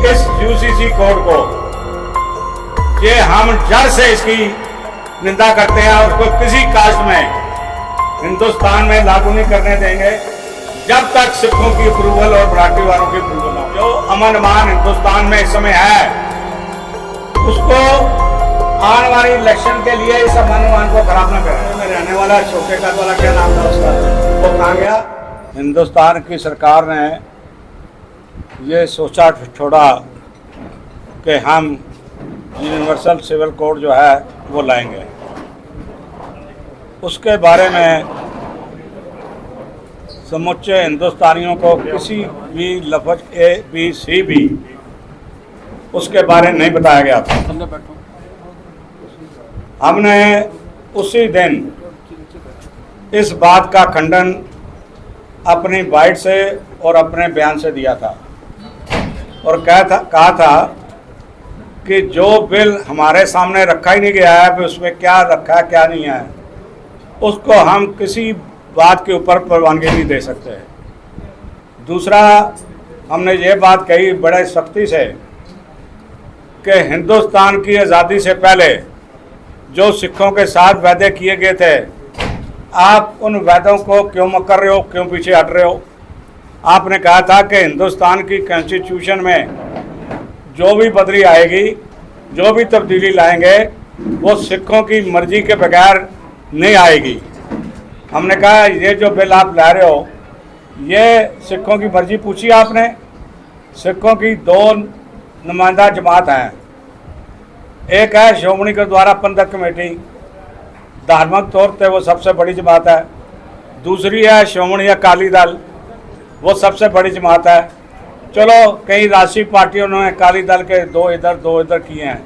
इस UCC code को ये हम जड़ से इसकी निंदा करते हैं और उसको किसी कास्ट में हिंदुस्तान में लागू नहीं करने देंगे जब तक सिखों की अप्रूवल और मराठी वालों की अप्रूवल हो। जो अमन अमान हिंदुस्तान में इस समय है उसको आने वाली इलेक्शन के लिए इस अमन अमान को खराब न करें। में रहने वाला छोटे कद वाला क्या नाम था उसका, वो कहाँ गया? हिंदुस्तान की सरकार ने ये सोचा छोड़ा कि हम यूनिवर्सल सिविल कोड जो है वो लाएंगे। उसके बारे में समुच्चे हिंदुस्तानियों को किसी भी लफ्ज़ ABC भी उसके बारे में नहीं बताया गया था। हमने उसी दिन इस बात का खंडन अपनी बाइट से और अपने बयान से दिया था और कहा था कि जो बिल हमारे सामने रखा ही नहीं गया है फिर उसमें क्या रखा है क्या नहीं है उसको हम किसी बात के ऊपर परवानगी नहीं दे सकते। दूसरा, हमने ये बात कही बड़े सख्ती से कि हिंदुस्तान की आज़ादी से पहले जो सिखों के साथ वादे किए गए थे आप उन वादों को क्यों कर रहे हो, क्यों पीछे हट रहे हो? आपने कहा था कि हिंदुस्तान की कॉन्स्टिट्यूशन में जो भी बदली आएगी, जो भी तब्दीली लाएंगे वो सिखों की मर्जी के बगैर नहीं आएगी। हमने कहा ये जो बिल आप ला रहे हो ये सिखों की मर्जी पूछी आपने? सिखों की दो नुमाइंदा जमात हैं, एक है श्रोमणी गुरुद्वारा प्रबंधक कमेटी, धार्मिक तौर पर वो सबसे बड़ी जमात है। दूसरी है श्रोमणी अकाली दल, वो सबसे बड़ी जमात है। चलो कई राष्ट्रीय पार्टियों ने अकाली दल के दो इधर किए हैं,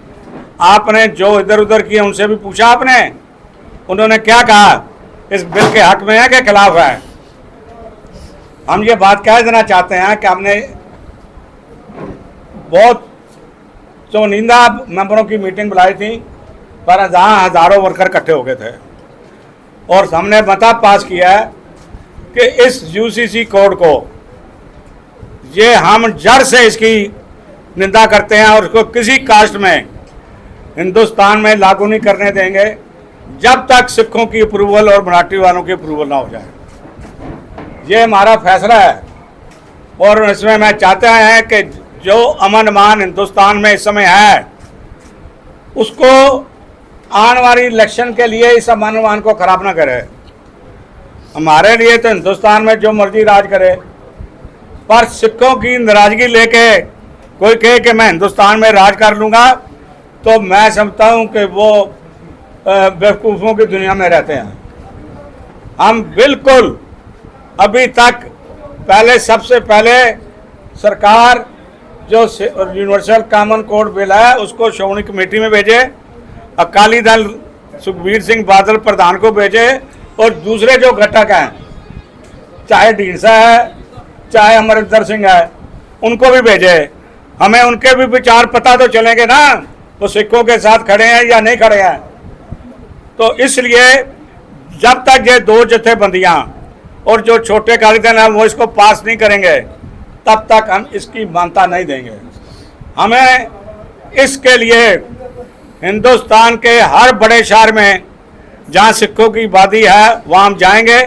आपने जो इधर उधर किए उनसे भी पूछा आपने? उन्होंने क्या कहा? इस बिल के हक में है कि खिलाफ है? हम ये बात कह देना चाहते हैं कि हमने बहुत चुनिंदा मेंबरों की मीटिंग बुलाई थी पर जहाँ हज़ारों वर्कर इकट्ठे हो गए थे और हमने मता पास किया है कि इस यूसीसी कोड को ये हम जड़ से इसकी निंदा करते हैं और उसको किसी कास्ट में हिंदुस्तान में लागू नहीं करने देंगे जब तक सिखों की अप्रूवल और मराठी वालों की अप्रूवल ना हो जाए। ये हमारा फैसला है और इसमें मैं चाहते हैं कि जो अमन अमान हिंदुस्तान में इस समय है उसको आने वाली इलेक्शन के लिए इस अमन अमान को खराब ना करे। हमारे लिए तो हिंदुस्तान में जो मर्जी राज करे, पर सिखों की नाराजगी लेके कोई कहे कि मैं हिंदुस्तान में राज कर लूँगा तो मैं समझता हूँ कि वो बेवकूफ़ों की दुनिया में रहते हैं। हम बिल्कुल अभी तक सबसे पहले सरकार जो यूनिवर्सल कॉमन कोड बिल है उसको श्रोमणी कमेटी में भेजे, अकाली दल सुखबीर सिंह बादल प्रधान को भेजे और दूसरे जो घटक हैं चाहे ढींडसा है चाहे अमरिंदर सिंह है उनको भी भेजे। हमें उनके भी विचार पता तो चलेंगे ना वो सिखों के साथ खड़े हैं या नहीं खड़े हैं। तो इसलिए जब तक ये दो जथेबंदियां और जो छोटे अकाली दल हैं वो इसको पास नहीं करेंगे तब तक हम इसकी मान्यता नहीं देंगे। हमें इसके लिए हिंदुस्तान के हर बड़े शहर में जहां सिखों की आबादी है वहां हम जाएंगे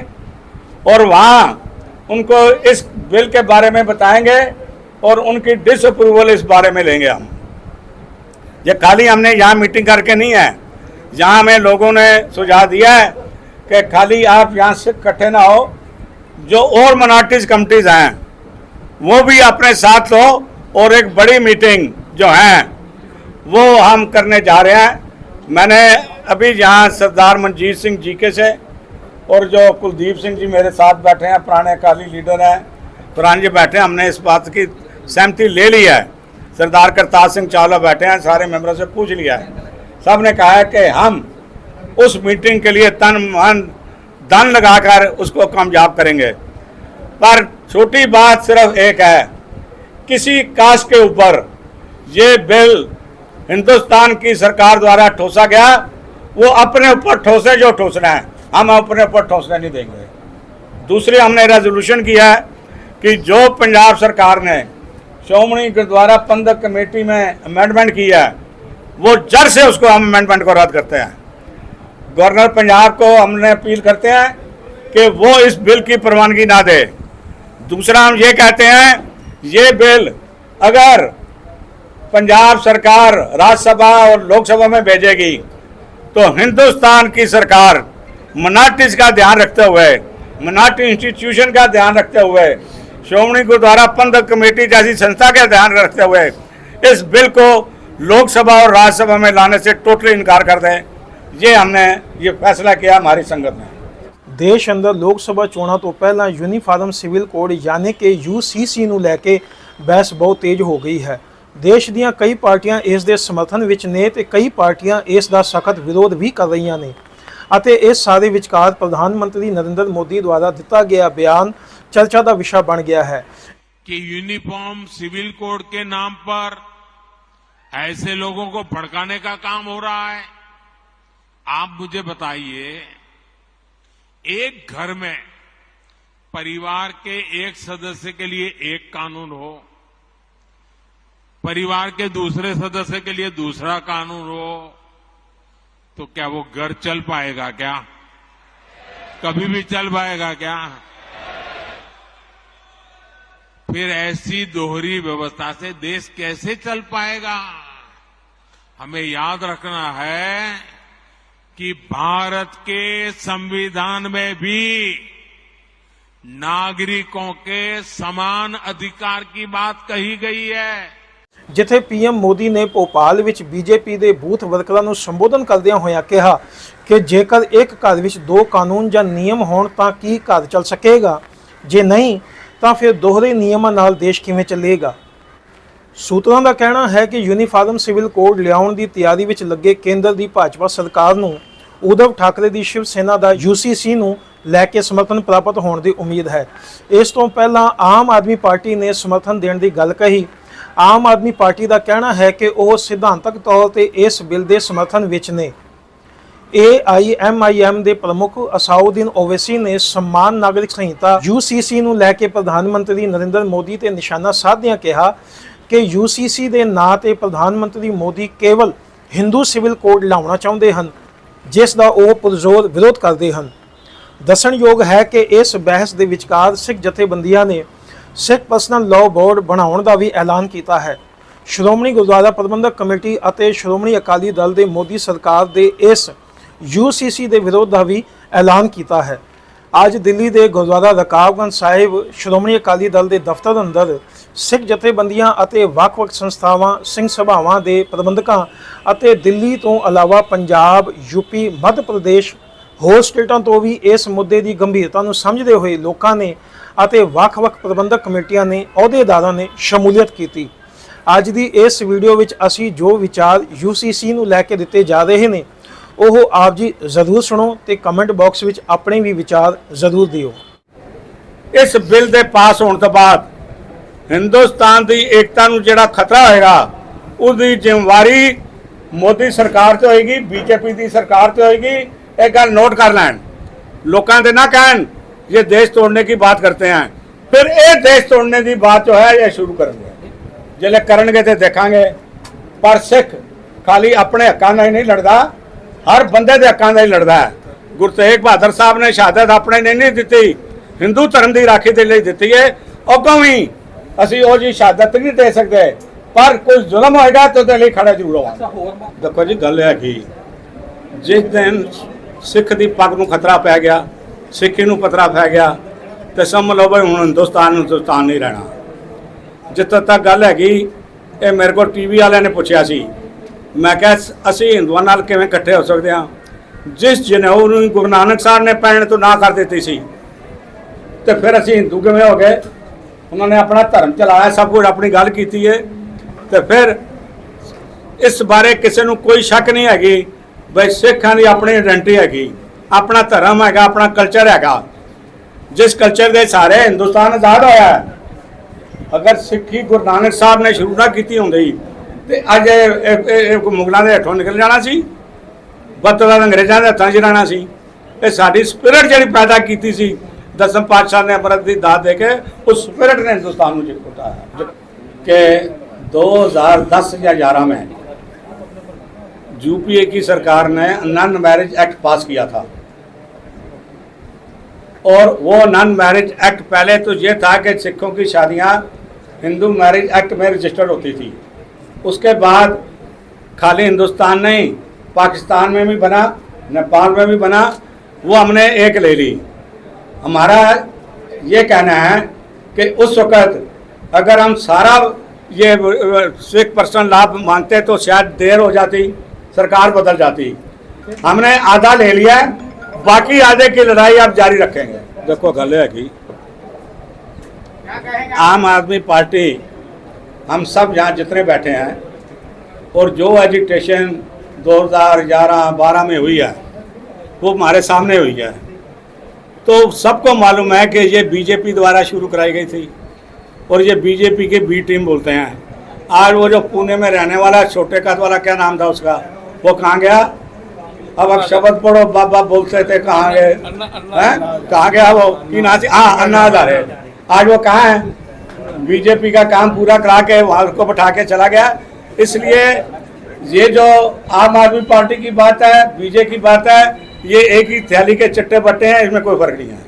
और वहां उनको इस बिल के बारे में बताएंगे और उनकी डिसअप्रूवल इस बारे में लेंगे। हम ये खाली हमने यहाँ मीटिंग करके नहीं है, यहाँ हमें लोगों ने सुझाव दिया है कि खाली आप यहाँ से इकट्ठे ना हो, जो और माइनॉरिटीज कमिटीज़ हैं वो भी अपने साथ लो और एक बड़ी मीटिंग जो है वो हम करने जा रहे हैं। मैंने अभी यहाँ सरदार मनजीत सिंह जीके से और जो कुलदीप सिंह जी मेरे साथ बैठे हैं, पुराने अकाली लीडर हैं, पुराने जी बैठे हैं, हमने इस बात की सहमति ले ली है। सरदार करतार सिंह चावला बैठे हैं, सारे मेंबरों से पूछ लिया है, सब ने कहा है कि हम उस मीटिंग के लिए तन मन धन लगाकर उसको कामयाब करेंगे। पर छोटी बात सिर्फ एक है, किसी कास्ट के ऊपर ये बिल हिंदुस्तान की सरकार द्वारा ठोसा गया, वो अपने ऊपर ठोसे जो ठोसना है, हम अपने ऊपर ठोसने नहीं देंगे। दूसरी हमने रेजोल्यूशन किया है कि जो पंजाब सरकार ने श्रोमणी गुरुद्वारा प्रबंधक कमेटी में अमेंडमेंट किया है, वो जड़ से उसको हम अमेंडमेंट को रद्द करते हैं। गवर्नर पंजाब को हमने अपील करते हैं कि वो इस बिल की प्रवानगी ना दे। दूसरा हम ये कहते हैं, ये बिल अगर पंजाब सरकार राज्यसभा और लोकसभा में भेजेगी तो हिंदुस्तान की सरकार मिनॉरिटीज का ध्यान रखते हुए, मिनॉरिटी इंस्टीट्यूशन का ध्यान रखते हुए, श्रोमणी गुरुद्वारा प्रबंधक कमेटी जैसी संस्था का ध्यान रखते हुए इस बिल को लोकसभा और राज्यसभा में लाने से टोटली इनकार कर दें। ये हमने ये फैसला किया हमारी संगत ने। देश अंदर लोक सभा चोणों तो पहला यूनीफार्म सिविल कोड यानी कि UCC ਨੂੰ ਲੈ ਕੇ ਬਹਿਸ ਬਹੁਤ ਤੇਜ਼ ਹੋ ਗਈ ਹੈ। ਦੇਸ਼ ਦੀਆਂ ਕਈ ਪਾਰਟੀਆਂ ਇਸ ਦੇ ਸਮਰਥਨ ਵਿੱਚ ਨੇ ਤੇ ਕਈ ਪਾਰਟੀਆਂ ਇਸ ਦਾ ਸਖਤ ਵਿਰੋਧ ਵੀ ਕਰ ਰਹੀਆਂ ਨੇ ਅਤੇ ਇਸ ਸਾਰੇ ਵਿਚਕਾਰ ਪ੍ਰਧਾਨ ਮੰਤਰੀ ਨਰਿੰਦਰ ਮੋਦੀ ਦੁਆਰਾ ਦਿੱਤਾ ਗਿਆ ਬਿਆਨ चर्चा का विषय बन गया है कि यूनिफॉर्म सिविल कोड के नाम पर ऐसे लोगों को भड़काने का काम हो रहा है। आप मुझे बताइए, एक घर में परिवार के एक सदस्य के लिए एक कानून हो, परिवार के दूसरे सदस्य के लिए दूसरा कानून हो, तो क्या वो घर चल पाएगा? क्या कभी भी चल पाएगा क्या? फिर ऐसी दोहरी व्यवस्था से देश कैसे चल पाएगा? हमें याद रखना है कि भारत के संविधान में भी नागरिकों के समान अधिकार की बात कही गई है। जिथे PM मोदी ने भोपाल विच BJP ਦੇ ਬੂਥ ਵਰਕਰਾਂ ਨੂੰ ਸੰਬੋਧਨ ਕਰਦਿਆਂ ਹੋਇਆ ਕਿਹਾ ਕਿ ਜੇਕਰ ਇੱਕ ਘਰ ਵਿੱਚ ਦੋ ਕਾਨੂੰਨ ਜਾਂ ਨਿਯਮ ਹੋਣ ਤਾਂ ਕੀ ਘਰ ਚੱਲ ਸਕੇਗਾ, ਜੇ ਨਹੀਂ ਤਾਂ ਫਿਰ ਦੋਹਰੇ ਨਿਯਮਾਂ ਨਾਲ ਦੇਸ਼ ਕਿਵੇਂ ਚੱਲੇਗਾ। ਸੂਤਰਾਂ ਦਾ ਕਹਿਣਾ ਹੈ ਕਿ ਯੂਨੀਫਾਰਮ ਸਿਵਲ ਕੋਡ ਲਿਆਉਣ ਦੀ ਤਿਆਰੀ ਵਿੱਚ ਲੱਗੇ ਕੇਂਦਰ ਦੀ ਭਾਜਪਾ ਸਰਕਾਰ ਨੂੰ ਉਧਵ ਠਾਕਰੇ ਦੀ ਸ਼ਿਵ ਸੈਨਾ ਦਾ UCC ਨੂੰ ਲੈ ਕੇ ਸਮਰਥਨ ਪ੍ਰਾਪਤ ਹੋਣ ਦੀ ਉਮੀਦ ਹੈ। ਇਸ ਤੋਂ ਪਹਿਲਾਂ ਆਮ ਆਦਮੀ ਪਾਰਟੀ ਨੇ ਸਮਰਥਨ ਦੇਣ ਦੀ ਗੱਲ ਕਹੀ। ਆਮ ਆਦਮੀ ਪਾਰਟੀ ਦਾ ਕਹਿਣਾ ਹੈ ਕਿ ਉਹ ਸਿਧਾਂਤਕ ਤੌਰ ਤੇ ਇਸ ਬਿੱਲ ਦੇ ਸਮਰਥਨ ਵਿੱਚ ਨੇ। AIMIM ਦੇ ਪ੍ਰਮੁੱਖ ਅਸਾਉਦੀਨ ਓਵੈਸੀ ਨੇ ਸਮਾਨ ਨਾਗਰਿਕ ਸੰਹਿਤਾ UCC ਨੂੰ ਲੈ ਕੇ ਪ੍ਰਧਾਨ ਮੰਤਰੀ ਨਰਿੰਦਰ ਮੋਦੀ ਤੇ ਨਿਸ਼ਾਨਾ ਸਾਧਦਿਆਂ ਕਿਹਾ ਕਿ UCC ਦੇ ਨਾਂ ਤੇ ਪ੍ਰਧਾਨ ਮੰਤਰੀ ਮੋਦੀ ਕੇਵਲ ਹਿੰਦੂ ਸਿਵਲ ਕੋਡ ਲਾਉਣਾ ਚਾਹੁੰਦੇ ਹਨ, ਜਿਸ ਦਾ ਉਹ ਪੁਰਜ਼ੋਰ ਵਿਰੋਧ ਕਰਦੇ ਹਨ। ਦੱਸਣਯੋਗ ਹੈ ਕਿ ਇਸ ਬਹਿਸ ਦੇ ਵਿਚਕਾਰ ਸਿੱਖ ਜਥੇਬੰਦੀਆਂ ਨੇ ਸਿੱਖ ਪਰਸਨਲ ਲਾਅ ਬੋਰਡ ਬਣਾਉਣ ਦਾ ਵੀ ਐਲਾਨ ਕੀਤਾ ਹੈ। ਸ਼੍ਰੋਮਣੀ ਗੁਰਦੁਆਰਾ ਪ੍ਰਬੰਧਕ ਕਮੇਟੀ ਅਤੇ ਸ਼੍ਰੋਮਣੀ ਅਕਾਲੀ ਦਲ ਦੇ ਮੋਦੀ ਸਰਕਾਰ ਦੇ ਇਸ UCC ਦੇ ਵਿਰੋਧ ਦਾ ਵੀ ਐਲਾਨ ਕੀਤਾ ਹੈ। ਅੱਜ ਦਿੱਲੀ ਦੇ ਗੁਰਦੁਆਰਾ ਰਕਾਬਗੰਜ ਸਾਹਿਬ ਸ਼੍ਰੋਮਣੀ ਅਕਾਲੀ ਦਲ ਦੇ ਦਫ਼ਤਰ ਅੰਦਰ ਸਿੱਖ ਜਥੇਬੰਦੀਆਂ ਅਤੇ ਵੱਖ-ਵੱਖ ਸੰਸਥਾਵਾਂ, ਸਿੰਘ ਸਭਾਵਾਂ ਦੇ ਪ੍ਰਬੰਧਕਾਂ ਅਤੇ ਦਿੱਲੀ ਤੋਂ ਇਲਾਵਾ ਪੰਜਾਬ, UP, ਮੱਧ ਪ੍ਰਦੇਸ਼ ਹੋਰ ਸਟੇਟਾਂ ਤੋਂ ਵੀ ਇਸ ਮੁੱਦੇ ਦੀ ਗੰਭੀਰਤਾ ਨੂੰ ਸਮਝਦੇ ਹੋਏ ਲੋਕਾਂ ਨੇ ਅਤੇ ਵੱਖ-ਵੱਖ ਪ੍ਰਬੰਧਕ ਕਮੇਟੀਆਂ ਨੇ, ਅਹੁਦੇਦਾਰਾਂ ਨੇ ਸ਼ਮੂਲੀਅਤ ਕੀਤੀ। ਅੱਜ ਦੀ ਇਸ ਵੀਡੀਓ ਵਿੱਚ ਅਸੀਂ ਜੋ ਵਿਚਾਰ UCC ਨੂੰ ਲੈ ਕੇ ਦਿੱਤੇ ਜਾ ਰਹੇ ਨੇ ਉਹ ਆਪ ਜੀ ਜ਼ਰੂਰ ਸੁਣੋ ਤੇ ਕਮੈਂਟ ਬਾਕਸ ਵਿੱਚ ਆਪਣੇ ਵੀ ਵਿਚਾਰ ਜ਼ਰੂਰ ਦਿਓ। ਇਸ ਬਿੱਲ ਦੇ ਪਾਸ ਹੋਣ ਤੋਂ ਬਾਅਦ ਹਿੰਦੁਸਤਾਨ ਦੀ ਏਕਤਾ ਨੂੰ ਜਿਹੜਾ ਖਤਰਾ ਹੋਏਗਾ ਉਹਦੀ ਜ਼ਿੰਮੇਵਾਰੀ ਮੋਦੀ ਸਰਕਾਰ ਤੇ ਹੋਏਗੀ, BJP ਦੀ ਸਰਕਾਰ ਤੇ ਹੋਏਗੀ। ਇਹ ਗੱਲ ਨੋਟ ਕਰ ਲੈਣ, ਲੋਕਾਂ ਦੇ ਨਾ ਕਹਿਣ ये देश तोड़ने की बात करते हैं, फिर ये देश तोड़ने की बात जो है ये शुरू करेंगे। जिले करेंगे तो देखांगे, पर सिख खाली अपने हकों का ही नहीं लड़ता, हर बंदे के हकों का ही लड़ता है। गुरु तेग बहादुर साहब ने शहादत अपने ने नहीं दी, हिंदू धर्म की राखी के लिए दी है। अगों भी असी वो जी शहादत नहीं दे सकते, पर कोई जुल्म होएगा तो लिए खड़े जरूर होगा। देखो जी, गल है कि जिस दिन सिख की पग नूं खतरा पै गया, सिक्खी नूं खतरा पै गया, तो समझ लो भाई हुण हिंदुस्तान नहीं रहना। जित्थों तक गल हैगी, ये मेरे को TV वाले ने पूछा सी, मैं क्या असी हिंदुओं नाल किवें इकट्ठे हो सकते हैं? जिस जनेऊ नूं गुरु नानक साहब ने पहनने तो ना कर दी सी, तो फिर असी हिंदू किवें हो गए? उन्होंने अपना धर्म चलाया, सब कुछ अपनी गल कीती है, तो फिर इस बारे किसी नूं कोई शक नहीं हैगी भाई सिखां दी अपनी आइडेंटिटी हैगी, अपना धर्म है, अपना कल्चर है। जिस कल्चर के सारे हिंदुस्तान आज़ाद होया है। अगर सिक्खी गुरु नानक साहब ने शुरू ना की होंगी तो अज मुगलों के हथों निकल जाना सी, बदला अंग्रेजों के हथों च रहना सी। ये साडी स्पिरिट जी पैदा की सी, 10वें पातशाह ने अमृत की दात दे के उस स्पिरिट ने हिंदुस्तान में उठाया। कि 2010 या 11 में यूपीए की सरकार ने नन मैरिज एक्ट पास किया था। और वो नन मैरिज एक्ट पहले तो ये था कि सिखों की शादियां हिंदू मैरिज एक्ट में रजिस्टर्ड होती थी। उसके बाद खाली हिंदुस्तान नहीं, पाकिस्तान में भी बना, नेपाल में भी बना, वो हमने एक ले ली। हमारा ये कहना है कि उस वक़्त अगर हम सारा ये सिख पर्सनल लॉ मानते तो शायद देर हो जाती, सरकार बदल जाती। हमने आधा ले लिया, बाकी आधे की लड़ाई आप जारी रखेंगे। देखो गल है कि आम आदमी पार्टी, हम सब यहाँ जितने बैठे हैं, और जो एजिटेशन 2011-12 में हुई है वो हमारे सामने हुई है। तो सबको मालूम है कि ये बीजेपी द्वारा शुरू कराई गई थी और ये बीजेपी के बी टीम बोलते हैं। आज वो जो पुणे में रहने वाला छोटे कद वाला, क्या नाम था उसका, वो कहाँ गया? अब शब्द पढ़ो, बाबा बोलते थे, कहाँ गए? कहाँ गया वो? की नाम? हाँ, अन्ना हजारे। आज वो कहाँ है? बीजेपी का काम पूरा करा के वहाँ उसको बैठा के चला गया। इसलिए ये जो आम आदमी पार्टी की बात है, बीजेपी की बात है, ये एक ही थैली के चट्टे बट्टे हैं, इसमें कोई फर्क नहीं है।